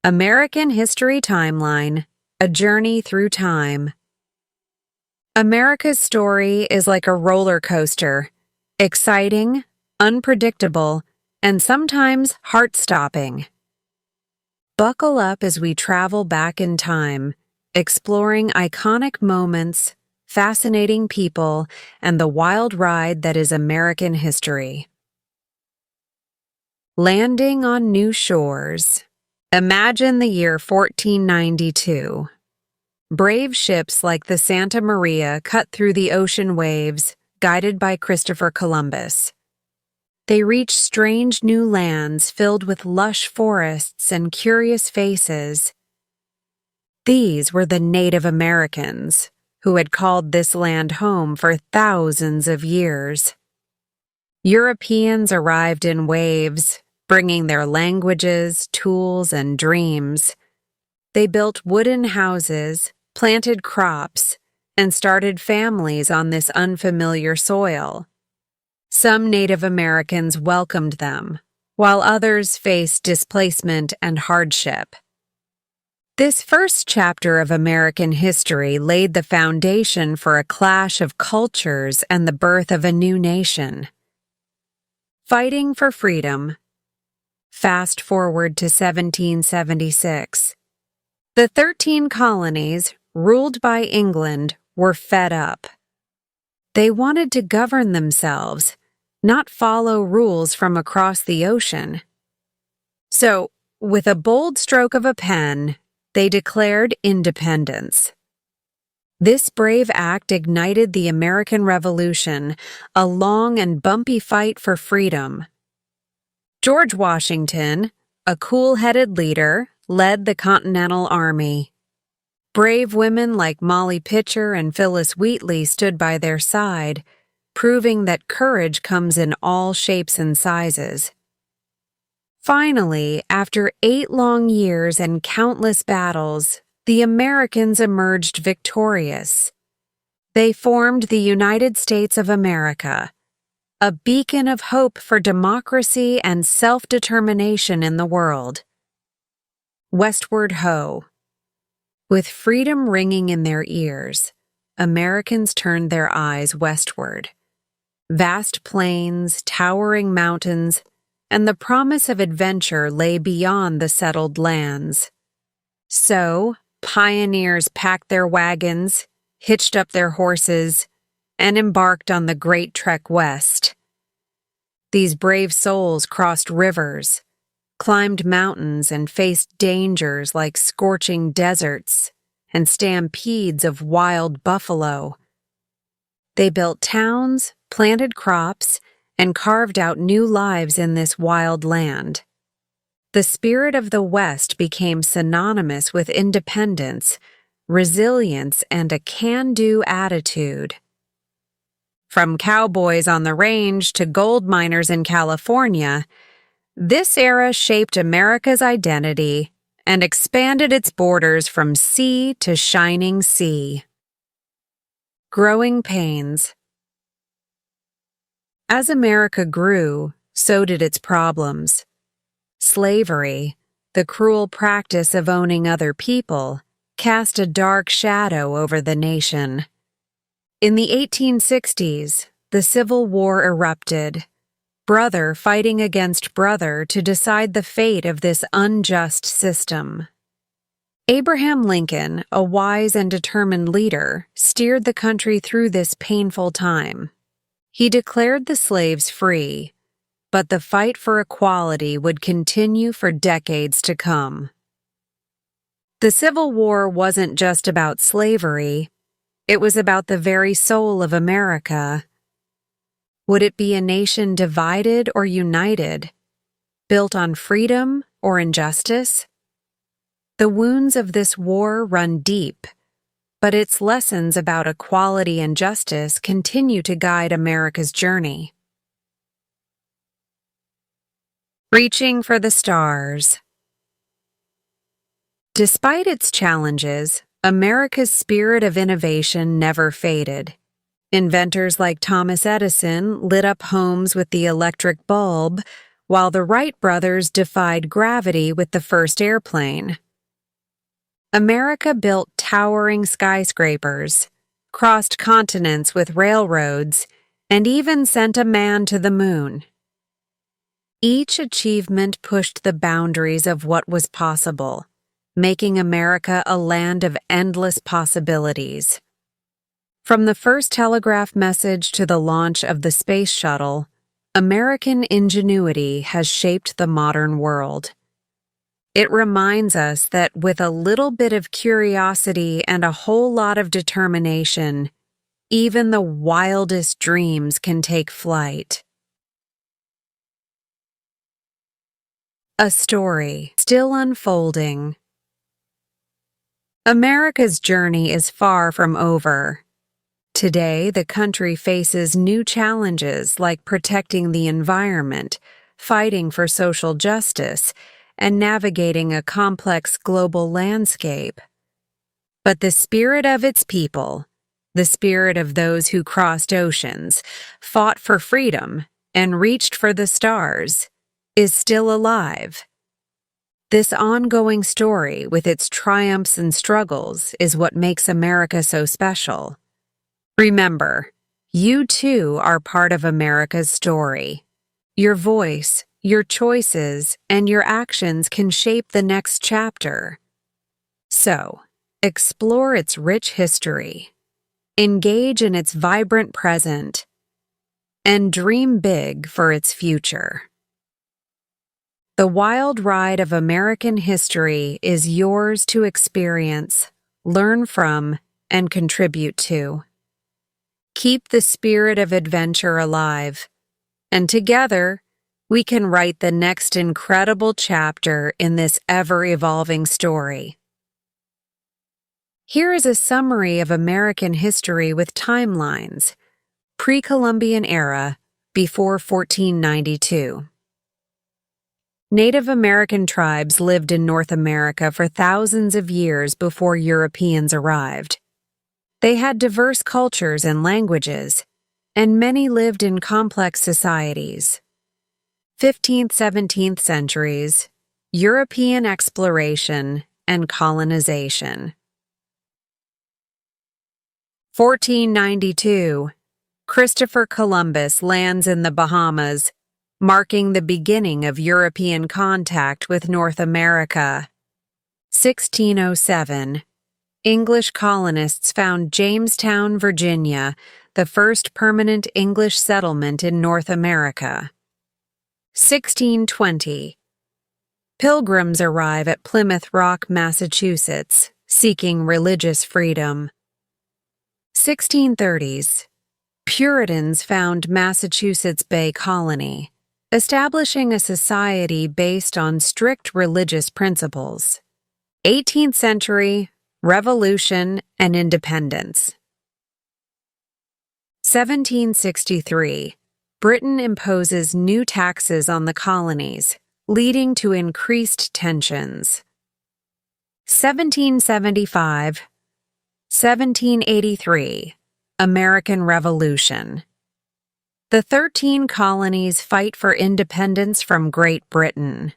American History Timeline, A Journey Through Time. America's story is like a roller coaster, exciting, unpredictable, and sometimes heart-stopping. Buckle up as we travel back in time, exploring iconic moments, fascinating people, and the wild ride that is American history. Landing on new shores. Imagine the year 1492. Brave ships like the Santa Maria cut through the ocean waves, guided by Christopher Columbus. They reached strange new lands filled with lush forests and curious faces. These were the Native Americans, who had called this land home for thousands of years. Europeans arrived in waves, bringing their languages, tools, and dreams. They built wooden houses, planted crops, and started families on this unfamiliar soil. Some Native Americans welcomed them, while others faced displacement and hardship. This first chapter of American history laid the foundation for a clash of cultures and the birth of a new nation. Fighting for freedom. Fast forward to 1776. The 13 colonies, ruled by England, were fed up. They wanted to govern themselves, not follow rules from across the ocean. So, with a bold stroke of a pen, they declared independence. This brave act ignited the American Revolution, a long and bumpy fight for freedom. George Washington, a cool-headed leader, led the Continental Army. Brave women like Molly Pitcher and Phyllis Wheatley stood by their side, proving that courage comes in all shapes and sizes. Finally, after 8 long years and countless battles, the Americans emerged victorious. They formed the United States of America, a beacon of hope for democracy and self-determination in the world. Westward ho! With freedom ringing in their ears, Americans turned their eyes westward. Vast plains, towering mountains, and the promise of adventure lay beyond the settled lands. So, pioneers packed their wagons, hitched up their horses, and embarked on the great trek west. These brave souls crossed rivers, climbed mountains, and faced dangers like scorching deserts and stampedes of wild buffalo. They built towns, planted crops, and carved out new lives in this wild land. The spirit of the West became synonymous with independence, resilience, and a can-do attitude. From cowboys on the range to gold miners in California, this era shaped America's identity and expanded its borders from sea to shining sea. Growing pains. As America grew, so did its problems. Slavery, the cruel practice of owning other people, cast a dark shadow over the nation. In the 1860s, the Civil War erupted, brother fighting against brother to decide the fate of this unjust system. Abraham Lincoln, a wise and determined leader, steered the country through this painful time. He declared the slaves free, but the fight for equality would continue for decades to come. The Civil War wasn't just about slavery, it was about the very soul of America. Would it be a nation divided or united, built on freedom or injustice? The wounds of this war run deep, but its lessons about equality and justice continue to guide America's journey. Reaching for the stars. Despite its challenges, America's spirit of innovation never faded. Inventors like Thomas Edison lit up homes with the electric bulb, while the Wright brothers defied gravity with the first airplane. America built towering skyscrapers, crossed continents with railroads, and even sent a man to the moon. Each achievement pushed the boundaries of what was possible, making America a land of endless possibilities. From the first telegraph message to the launch of the space shuttle, American ingenuity has shaped the modern world. It reminds us that with a little bit of curiosity and a whole lot of determination, even the wildest dreams can take flight. A story still unfolding. America's journey is far from over. Today, the country faces new challenges like protecting the environment, fighting for social justice, and navigating a complex global landscape. But the spirit of its people, the spirit of those who crossed oceans, fought for freedom, and reached for the stars, is still alive. This ongoing story, with its triumphs and struggles, is what makes America so special. Remember, you too are part of America's story. Your voice, your choices, and your actions can shape the next chapter. So, explore its rich history, engage in its vibrant present, and dream big for its future. The wild ride of American history is yours to experience, learn from, and contribute to. Keep the spirit of adventure alive, and together, we can write the next incredible chapter in this ever-evolving story. Here is a summary of American history with timelines: pre-Columbian era, before 1492. Native American tribes lived in North America for thousands of years before Europeans arrived. They had diverse cultures and languages, and many lived in complex societies. 15th–17th centuries, European exploration and colonization. 1492, Christopher Columbus lands in the Bahamas, marking the beginning of European contact with North America. 1607, English colonists found Jamestown, Virginia, the first permanent English settlement in North America. 1620, Pilgrims arrive at Plymouth Rock, Massachusetts, seeking religious freedom. 1630s, Puritans found Massachusetts Bay Colony, establishing a society based on strict religious principles. 18th century, Revolution and Independence. 1763, Britain imposes new taxes on the colonies, leading to increased tensions. 1775, 1783, American Revolution. The 13 colonies fight for independence from Great Britain.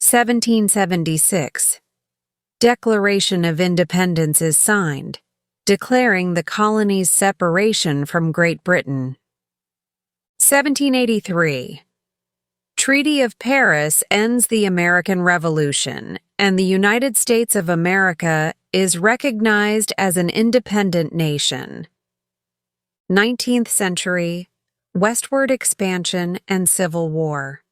1776, Declaration of Independence is signed, declaring the colony's separation from Great Britain. 1783, Treaty of Paris ends the American Revolution, and the United States of America is recognized as an independent nation. 19th century, westward expansion and Civil War.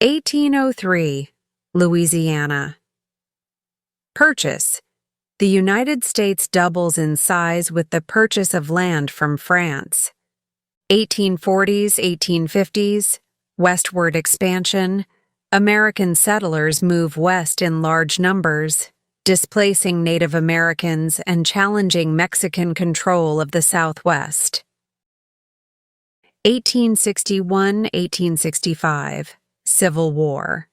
1803, Louisiana. Purchase. The United States doubles in size with the purchase of land from France. 1840s, 1850s, westward expansion. American settlers move west in large numbers, displacing Native Americans and challenging Mexican control of the Southwest. 1861–1865, Civil War.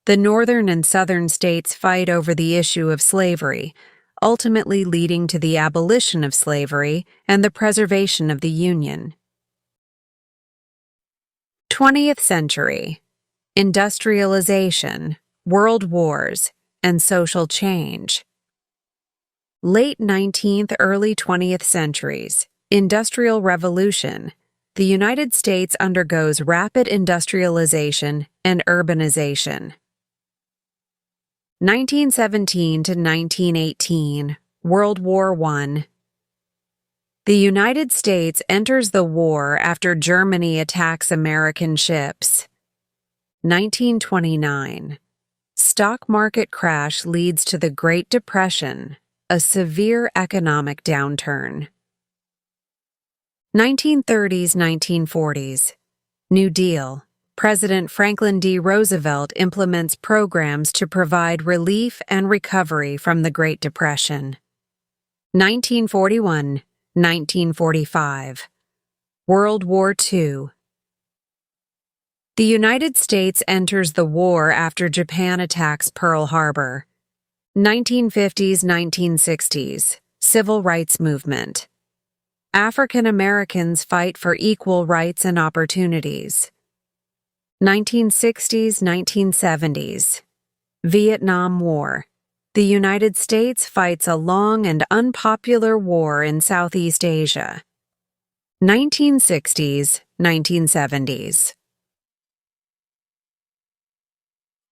The northern and southern states fight over the issue of slavery, ultimately leading to the abolition of slavery and the preservation of the Union. 20th century. Industrialization, world wars, and social change. Late 19th, early 20th centuries. Industrial Revolution. The United States undergoes rapid industrialization and urbanization. 1917 to 1918. World War I. The United States enters the war after Germany attacks American ships. 1929. Stock market crash leads to the Great Depression, a severe economic downturn. 1930s, 1940s. New Deal. President Franklin D. Roosevelt implements programs to provide relief and recovery from the Great Depression. 1941, 1945. World War II. The United States enters the war after Japan attacks Pearl Harbor. 1950s, 1960s. Civil rights movement. African Americans fight for equal rights and opportunities. 1960s, 1970s. Vietnam War. The United States fights a long and unpopular war in Southeast Asia. 1960s, 1970s.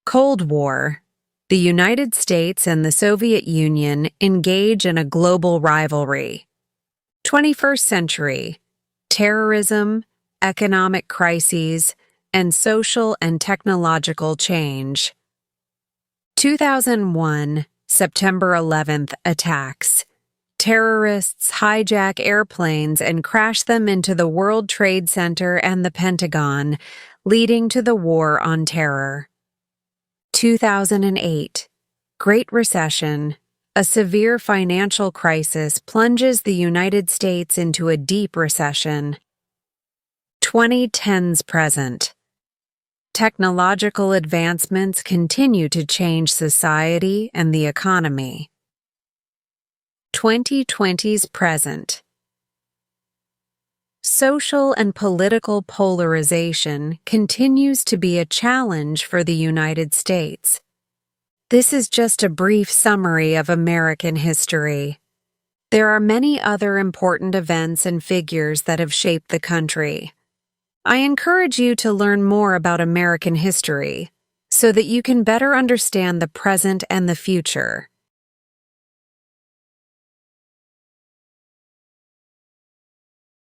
Cold War. The United States and the Soviet Union engage in a global rivalry. 21st century. Terrorism, economic crises, and social and technological change. 2001, September 11th attacks. Terrorists hijack airplanes and crash them into the World Trade Center and the Pentagon, leading to the War on Terror. 2008, Great Recession. A severe financial crisis plunges the United States into a deep recession. 2010s present. Technological advancements continue to change society and the economy. 2020s present. Social and political polarization continues to be a challenge for the United States. This is just a brief summary of American history. There are many other important events and figures that have shaped the country. I encourage you to learn more about American history so that you can better understand the present and the future.